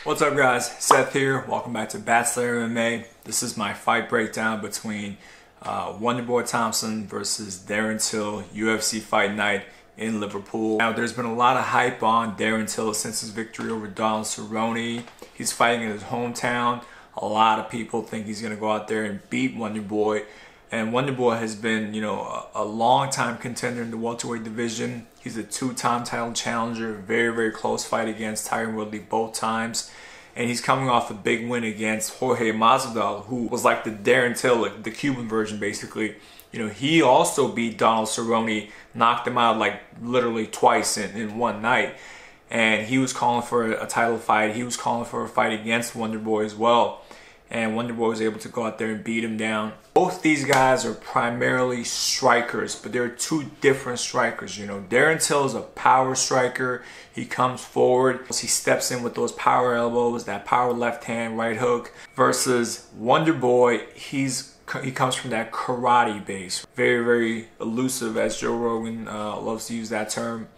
What's up guys, Seth here, welcome back to Batslayer MMA. This is my fight breakdown between Wonderboy Thompson versus Darren Till, UFC Fight Night in Liverpool. Now there's been a lot of hype on Darren Till since his victory over Donald Cerrone. He's fighting in his hometown. A lot of people think he's going to go out there and beat Wonderboy. And Wonderboy has been, a long-time contender in the welterweight division. He's a two-time title challenger. Very, very close fight against Tyron Woodley both times. And he's coming off a big win against Jorge Masvidal, who was like the Darren Till, like the Cuban version, basically. He also beat Donald Cerrone, knocked him out like literally twice in one night. And he was calling for a title fight. He was calling for a fight against Wonderboy as well. And Wonderboy was able to go out there and beat him down. Both these guys are primarily strikers, but they're two different strikers. Darren Till is a power striker. He comes forward, he steps in with those power elbows, that power left hand, right hook. Versus Wonderboy, he comes from that karate base. Very, very elusive, as Joe Rogan loves to use that term.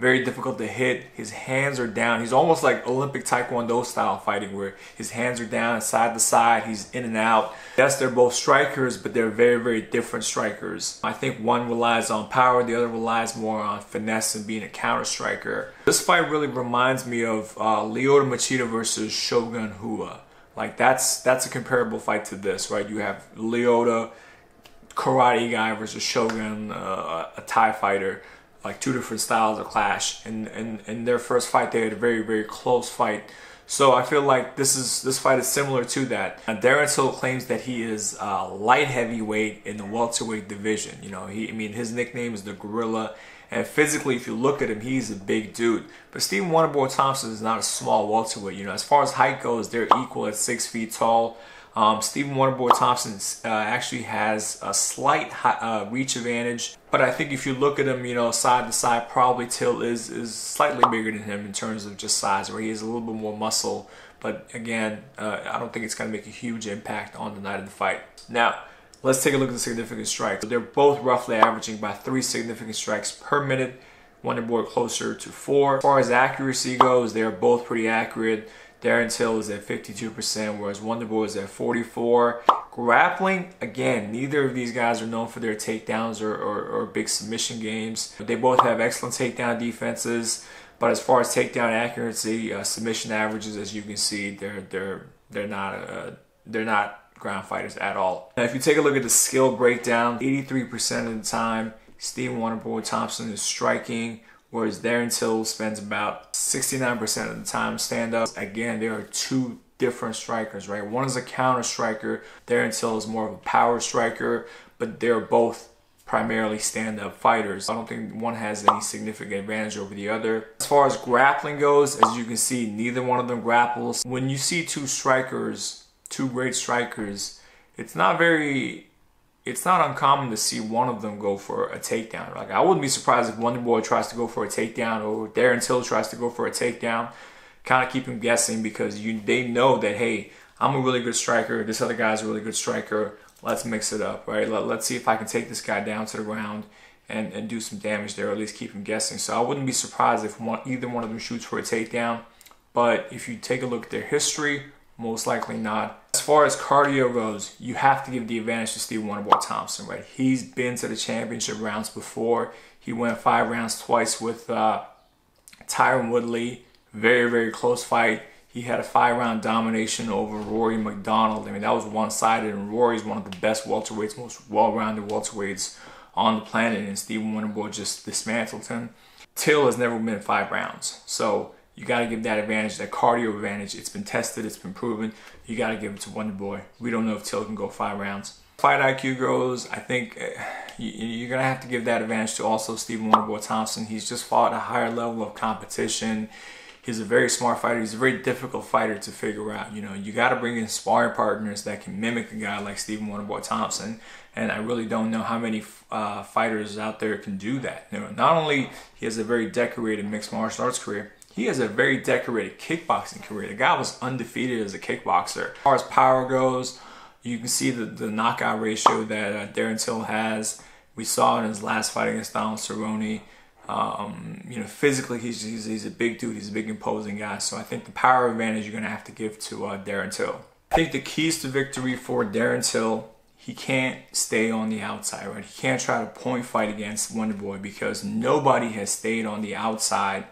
Very difficult to hit. His hands are down. He's almost like Olympic Taekwondo style fighting, where his hands are down side to side. He's in and out. Yes, they're both strikers, but they're very, very different strikers. I think one relies on power. The other relies more on finesse and being a counter striker. This fight really reminds me of Lyoto Machida versus Shogun Rua. Like that's a comparable fight to this, right? You have Lyoto, karate guy, versus Shogun, a Thai fighter. Like two different styles of clash. In their first fight, they had a very, very close fight. So I feel like this fight is similar to that. Darren Till claims that he is light heavyweight in the welterweight division. His nickname is the Gorilla. And physically, if you look at him, he's a big dude. But Stephen Wonderboy Thompson is not a small welterweight. As far as height goes, they're equal at 6 feet tall. Stephen Wonderboy Thompson actually has a slight reach advantage, but I think if you look at him, side to side, probably Till is slightly bigger than him in terms of just size, where he has a little bit more muscle. But again, I don't think it's going to make a huge impact on the night of the fight. Now, let's take a look at the significant strikes. They're both roughly averaging by 3 significant strikes per minute. Wonderboy closer to 4. As far as accuracy goes, they're both pretty accurate. Darren Till is at 52%, whereas Wonderboy is at 44%. Grappling, again, neither of these guys are known for their takedowns or big submission games. They both have excellent takedown defenses, but as far as takedown accuracy, submission averages, as you can see, they're not ground fighters at all. Now, if you take a look at the skill breakdown, 83% of the time, Stephen Wonderboy Thompson is striking, whereas Darren Till spends about 69% of the time stand-up. Again, there are two different strikers, right? One is a counter striker. Darren Till is more of a power striker, but they're both primarily stand-up fighters. I don't think one has any significant advantage over the other. As far as grappling goes, as you can see, neither one of them grapples. When you see two great strikers, it's not uncommon to see one of them go for a takedown. Like, I wouldn't be surprised if Wonderboy tries to go for a takedown or Darren Till tries to go for a takedown. Kind of keep him guessing, because they know that, hey, I'm a really good striker. This other guy's a really good striker. Let's mix it up, right? Let's see if I can take this guy down to the ground and do some damage there, or at least keep him guessing. So I wouldn't be surprised if either one of them shoots for a takedown. But if you take a look at their history, most likely not. As far as cardio goes, you have to give the advantage to Stephen Wonderboy Thompson, right? He's been to the championship rounds before. He went 5 rounds twice with Tyron Woodley. Very, very close fight. He had a 5-round domination over Rory McDonald. That was one-sided, and Rory's one of the best welterweights, most well-rounded welterweights on the planet, and Stephen Wonderboy just dismantled him. Till has never been 5 rounds, so you got to give that advantage, that cardio advantage. It's been tested, it's been proven. You got to give it to Wonderboy. We don't know if Till can go 5 rounds. Fight IQ goes, I think you're going to have to give that advantage to also Stephen Wonderboy Thompson. He's just fought a higher level of competition. He's a very smart fighter. He's a very difficult fighter to figure out. You got to bring in sparring partners that can mimic a guy like Stephen Wonderboy Thompson. And I really don't know how many fighters out there can do that. Not only he has a very decorated mixed martial arts career, he has a very decorated kickboxing career. The guy was undefeated as a kickboxer. As far as power goes, you can see the knockout ratio that Darren Till has. We saw in his last fight against Donald Cerrone. You know, physically, he's a big dude. He's a big, imposing guy. So I think the power advantage you're going to have to give to Darren Till. I think the keys to victory for Darren Till, he can't stay on the outside, right? He can't try to point fight against Wonderboy because nobody has stayed on the outside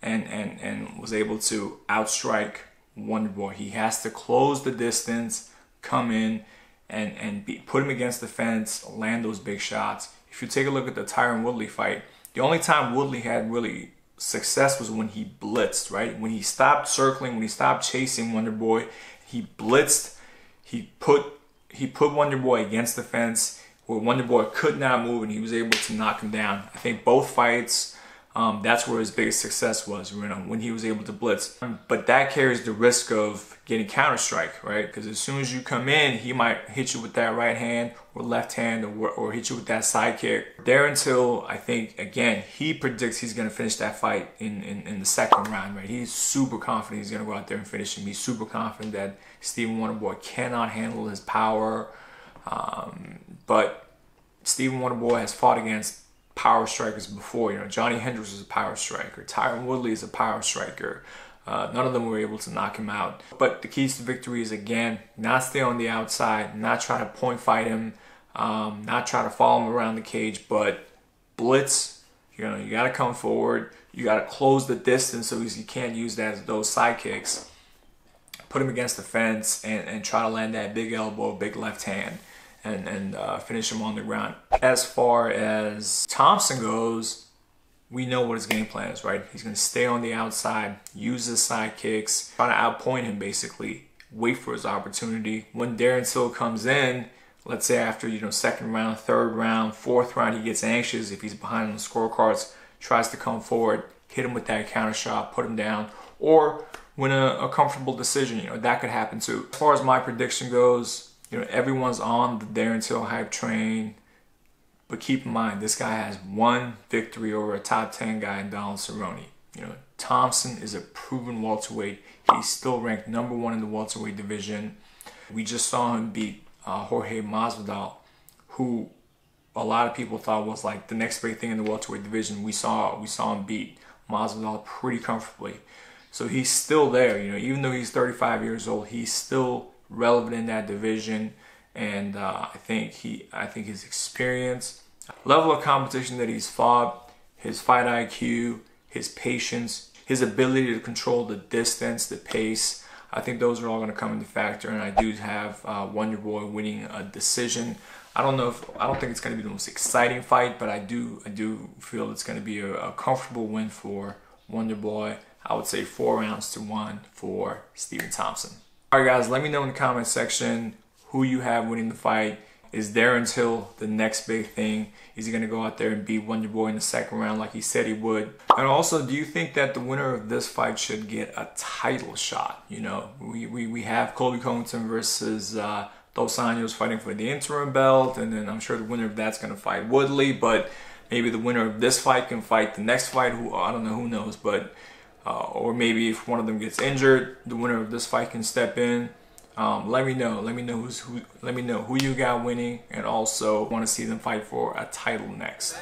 and was able to outstrike Wonderboy. He has to close the distance, come in, and put him against the fence, land those big shots. If you take a look at the Tyron Woodley fight, the only time Woodley had really success was when he blitzed, right? When he stopped circling, when he stopped chasing Wonderboy, he blitzed. He put Wonderboy against the fence where Wonderboy could not move, and he was able to knock him down. I think both fights, that's where his biggest success was, you know, when he was able to blitz. But that carries the risk of getting counter-strike, right? Because as soon as you come in, he might hit you with that right hand or left hand or hit you with that side kick. Darren Till, I think, again, he predicts he's going to finish that fight in the second round, right? He's super confident he's going to go out there and finish him. He's super confident that Stephen Wonderboy cannot handle his power. But Stephen Wonderboy has fought against power strikers before. You know, Johnny Hendricks was a power striker. Tyron Woodley is a power striker. None of them were able to knock him out. But the keys to victory is, again, not stay on the outside, not try to point fight him, not try to follow him around the cage, but blitz. You know, you got to come forward. You got to close the distance so you can't use those side kicks. Put him against the fence and try to land that big elbow, big left hand, and finish him on the ground. As far as Thompson goes, we know what his game plan is, right? He's going to stay on the outside, use his side kicks, try to outpoint him basically, wait for his opportunity. When Darren Till comes in, let's say after, you know, second round, third round, fourth round, he gets anxious. If he's behind on the scorecards, tries to come forward, hit him with that counter shot, put him down, or win a comfortable decision. You know, that could happen too. As far as my prediction goes, you know, everyone's on the Darren Till hype train. But keep in mind, this guy has one victory over a top 10 guy in Donald Cerrone. You know, Thompson is a proven welterweight. He's still ranked #1 in the welterweight division. We just saw him beat Jorge Masvidal, who a lot of people thought was like the next big thing in the welterweight division. We saw him beat Masvidal pretty comfortably. So he's still there. You know, even though he's 35 years old, he's still relevant in that division. And I think his experience, level of competition that he's fought, his fight IQ, his patience, his ability to control the distance, the pace, I think those are all going to come into factor. And I do have Wonderboy winning a decision. I don't think it's going to be the most exciting fight, but I do feel it's going to be a comfortable win for Wonderboy. I would say 4 rounds to 1 for Stephen Thompson. All right, guys, let me know in the comment section who you have winning the fight. Is Darren Till the next big thing? Is he going to go out there and beat Wonderboy in the second round like he said he would? And also, do you think that the winner of this fight should get a title shot? You know, we have Colby Covington versus Dos Anjos fighting for the interim belt, and then I'm sure the winner of that's going to fight Woodley, but maybe the winner of this fight can fight the next fight. Who, I don't know, who knows, but or maybe if one of them gets injured, the winner of this fight can step in. Let me know who you got winning, and also want to see them fight for a title next.